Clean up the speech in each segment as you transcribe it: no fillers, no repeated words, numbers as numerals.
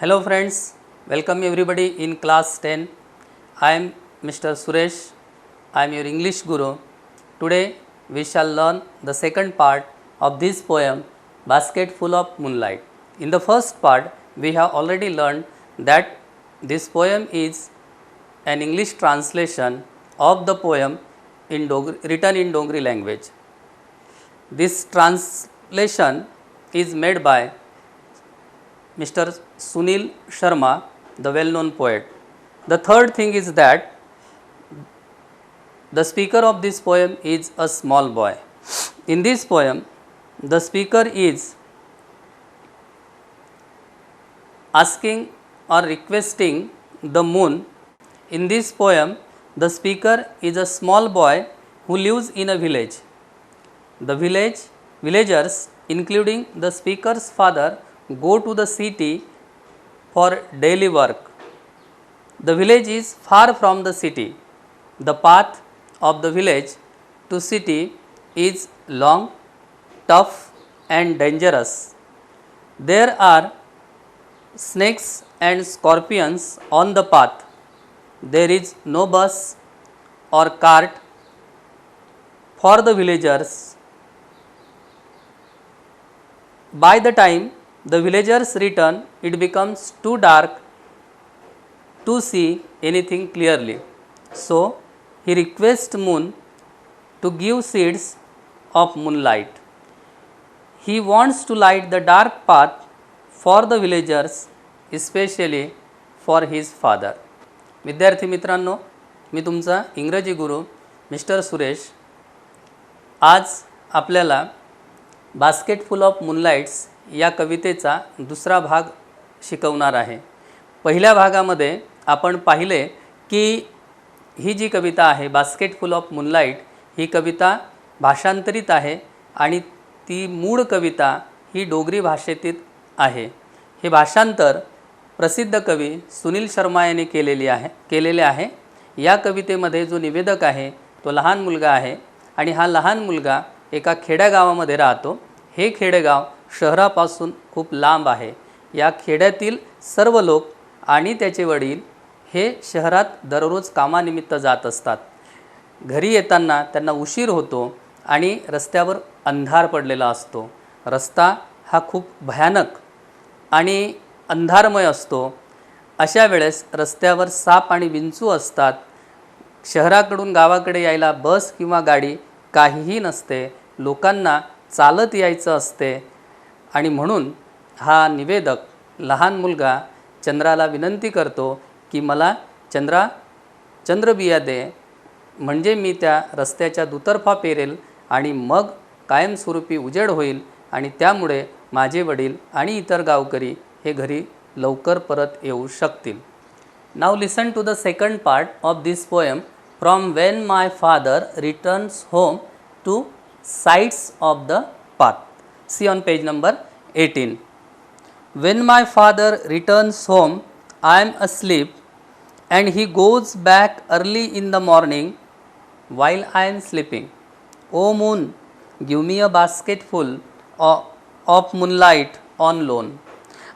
Hello friends, welcome everybody in class 10. I am Mr. Suresh. I am your English guru. Today we shall learn the second part of this poem, Basket Full of Moonlight. In the first part, we have already learned that this poem is an English translation of the poem written in Dongri language. This translation is made by Mr. Sunil Sharma, the well-known poet. The third thing is that the speaker of this poem is a small boy. In this poem, the speaker is asking or requesting the moon. In this poem, the speaker is a small boy who lives in a village. The villagers, including the speaker's father, go to the city for daily work. The village is far from the city. The path of the village to city is long, tough and dangerous. There are snakes and scorpions on the path. There is no bus or cart for the villagers. By the time the villagers return, it becomes too dark to see anything clearly. So, he requests moon to give seeds of moonlight. He wants to light the dark path for the villagers, especially for his father. विद्यार्थी मित्रांनो, मी तुमचा इंग्रजी गुरु mister Suresh. आज आपल्याला basket full of मूनलाइट्स या कवितेचा दुसरा भाग शिकवणार आहे. पहिल्या भागामध्ये आपण पाहिले की ही जी कविता आहे बास्केट फुल ऑफ मूनलाइट ही कविता भाषांतरित आहे आणि ती मूळ कविता ही डोगरी भाषेतील आहे. हे भाषांतर प्रसिद्ध कवी सुनील शर्मा यांनी केलेले आहे. या कवितेमध्ये जो निवेदक आहे तो लहान मुलगा आहे आणि हा लहान मुलगा एका खेड्यागावामध्ये राहतो. हे खेडेगाव शहरापासून खूप लांब आहे. या खेड्यातील सर्व लोक आणि त्याचे वडील हे शहरात दररोज कामानिमित्त जात असतात. घरी येताना त्यांना उशीर होतो आणि रस्त्यावर अंधार पडलेला असतो. रस्ता हा खूप भयानक आणि अंधारमय असतो. अशा वेळेस रस्त्यावर साप आणि विंचू असतात. शहराकडून गावाकडे यायला बस किंवा गाडी काहीही नसते. लोकांना चालत यायचं असते आणि म्हणून हा निवेदक लहान मुलगा चंद्राला विनंती करतो की मला चंद्रबिया दे, म्हणजे मी त्या रस्त्याच्या दुतर्फा पेरेल आणि मग कायमस्वरूपी उजेड होईल आणि त्यामुळे माझे वडील आणि इतर गावकरी हे घरी लवकर परत येऊ शकतील. Now listen to the second part of this poem from when my father returns home two sides of the path. See on page number 18. When my father returns home, I am asleep and he goes back early in the morning while I am sleeping. O moon, give me a basketful of moonlight on loan.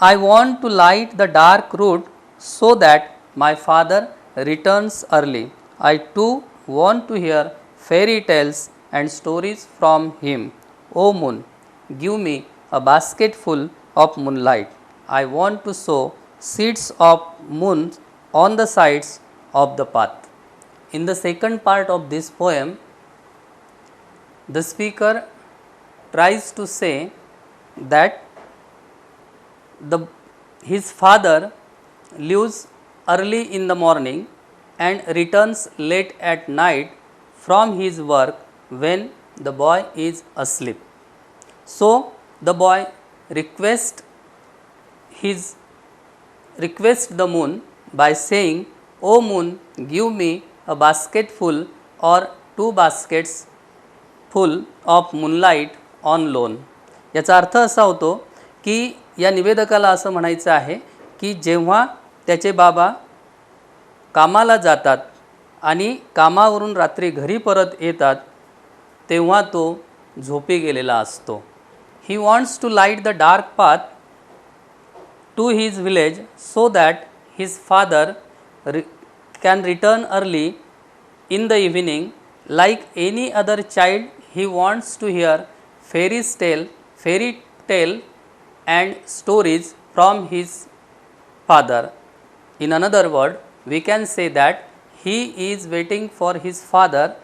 I want to light the dark road so that my father returns early. I too want to hear fairy tales and stories from him. O moon, give me a basketful of moonlight. I want to sow seeds of moon on the sides of the path. In the second part of this poem, the speaker tries to say that his father leaves early in the morning and returns late at night from his work when the boy is asleep. So the boy requests the moon by saying, O moon, give me a basketful or 2 baskets full of moonlight on loan. याचा अर्थ असा होतो की या निवेदकाला असं म्हणायचं आहे की जेव्हा त्याचे बाबा कामाला जातात आणि कामावरून रात्री घरी परत येतात तेव्हा तो झोपी गेलेला असतो. He wants to light the dark path to his village so that his father can return early in the evening. Like any other child, he wants to hear fairy tale and stories from his father. In another word, we can say that he is waiting for his father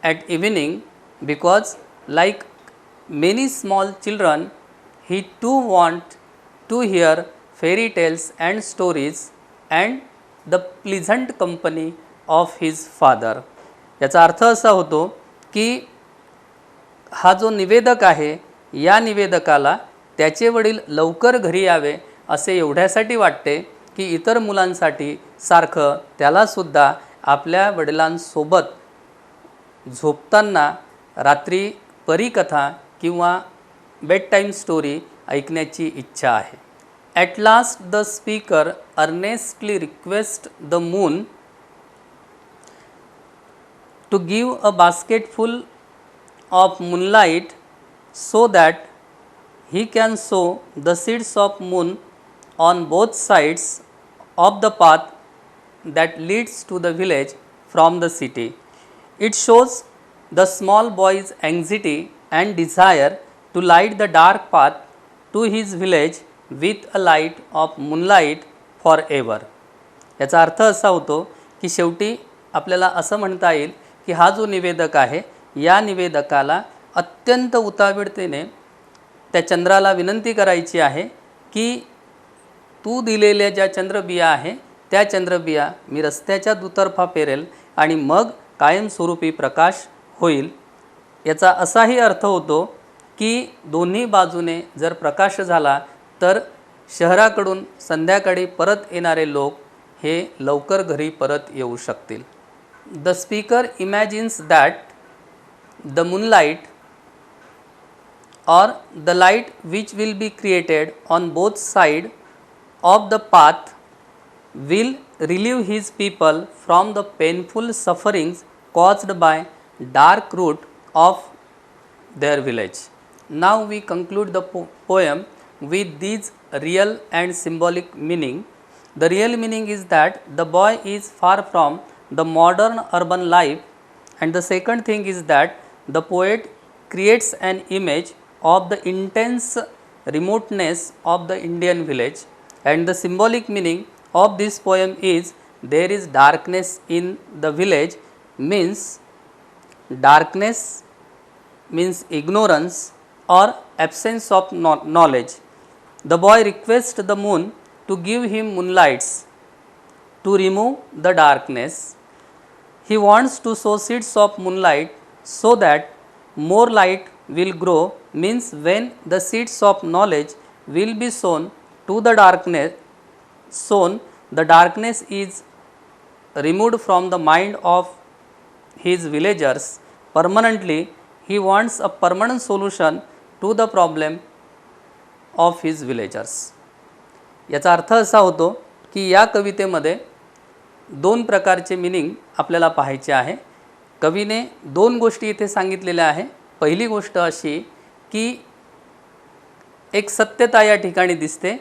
at evening, because like many small children, he too want to hear fairy tales and stories and the pleasant company of his father. याचा अर्थ असा होतो की हा जो निवेदक आहे, या निवेदकाला त्याचे वडील लवकर घरी यावे असे एवढ्यासाठी वाटते की इतर मुलांसाठी सारखं त्यालासुद्धा आपल्या वडिलांसोबत झोपताना रात्री परीकथा किंवा बेड टाईम स्टोरी ऐकण्याची इच्छा आहे. At last the speaker earnestly request the moon to give a basketful of moonlight so that he can sow the seeds of moon on both sides of the path that leads to the village from the city. It shows the small boy's anxiety and desire to light the dark path to his village with a light of moonlight forever. याचा अर्थ असा होतो की शेवटी आपल्याला असं म्हणता येईल की हा जो निवेदक आहे, या निवेदकाला अत्यंत उतावीळतेने त्या चंद्राला विनंती करायची आहे की तू दिलेल्या ज्या चंद्रबिया आहे त्या चंद्रबिया मी रस्त्याच्या दुतर्फा पेरेल आणि मग कायमस्वरूपी प्रकाश होईल. याचा असाही अर्थ होतो की दोन्ही बाजूने जर प्रकाश झाला तर शहराकडून संध्याकाळी परत येणारे लोक हे लवकर घरी परत येऊ शकतील. The speaker imagines that the moonlight or the light which will be created on both sides of the path will relieve his people from the painful sufferings caused by dark route of their village. Now we conclude the poem with these real and symbolic meaning. The real meaning is that the boy is far from the modern urban life, and the second thing is that the poet creates an image of the intense remoteness of the Indian village, and the symbolic meaning of this poem is there is darkness in the village, means darkness means ignorance or absence of knowledge. The boy requests the moon to give him moonlights to remove the darkness. He wants to sow seeds of moonlight so that more light will grow, means when the seeds of knowledge will be sown to the darkness is removed from the mind of his villagers permanently. He wants a permanent solution to the problem of his villagers. याचा अर्थ असा होतो की या कवितेमध्ये दोन प्रकारचे meaning आपल्याला पाहायचे आहे. कवीने दोन गोष्टी इथे सांगितलेल्या आहे. पहिली गोष्ट अशी की एक सत्यता या ठिकाणी दिसते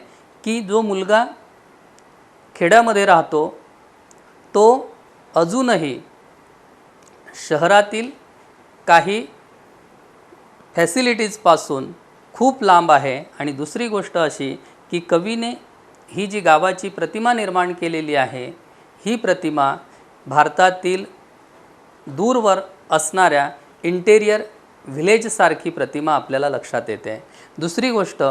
की जो मुलगा खेड्यामध्ये राहतो तो अजूनही शहरातील काही फॅसिलिटीजपासून खूप लांब आहे. आणि दुसरी गोष्ट अशी की कवीने ही जी गावाची प्रतिमा निर्माण केलेली आहे, ही प्रतिमा भारतातील दूरवर असणाऱ्या इंटेरियर व्हिलेजसारखी प्रतिमा आपल्याला लक्षात येते. दुसरी गोष्ट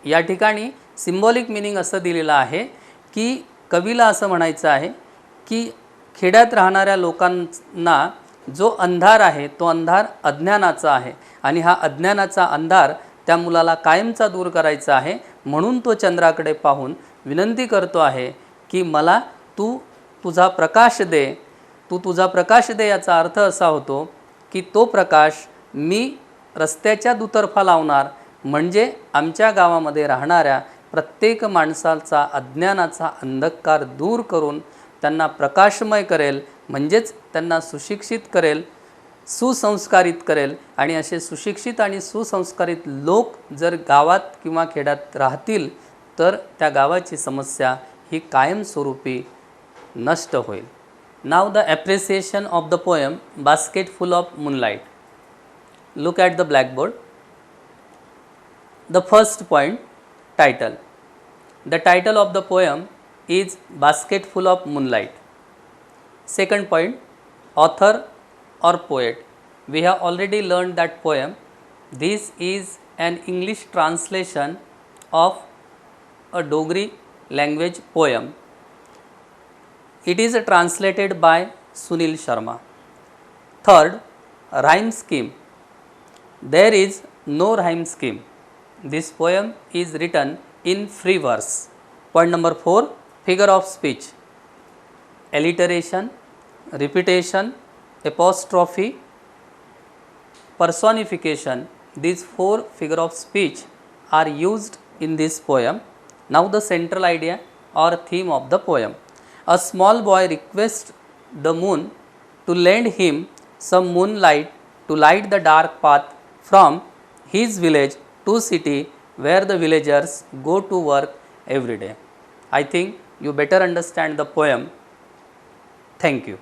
या ठिकाणी सिम्बॉलिक मिनिंग असं दिलेलं आहे की कवीला असं म्हणायचं आहे की खेड्यात राहणाऱ्या लोकांना जो अंधार आहे तो अंधार अज्ञानाचा आहे आणि हा अज्ञानाचा अंधार त्या मुलाला कायमचा दूर करायचा आहे. म्हणून तो चंद्राकडे पाहून विनंती करतो आहे की मला तुझा प्रकाश दे, तुझा प्रकाश दे. याचा अर्थ असा होतो की तो प्रकाश मी रस्त्याच्या दुतर्फा लावणार, म्हणजे आमच्या गावामध्ये राहणाऱ्या प्रत्येक माणसाचा अज्ञानाचा अंधकार दूर करून त्यांना प्रकाशमय करेल, म्हणजेच त्यांना सुशिक्षित करेल, सुसंस्कारित करेल. आणि असे सुशिक्षित आणि सुसंस्कारित लोक जर गावात किंवा खेड्यात राहतील तर त्या गावाची समस्या ही कायमस्वरूपी नष्ट होईल. नाव the appreciation of the poem basket full of moonlight. Look at the blackboard. The first point, title. The title of the poem is basket full of moonlight. Second point, author or poet. We have already learned that poem. This is an English translation of a Dogri language poem. It is translated by Sunil Sharma. Third, rhyme scheme. There is no rhyme scheme. This poem is written in free verse. Point number 4, figure of speech. Alliteration, repetition, apostrophe, personification. These 4 figure of speech are used in this poem. Now the central idea or theme of the poem. A small boy requests the moon to lend him some moonlight to light the dark path from his village to city where the villagers go to work every day. I think you better understand the poem. Thank you.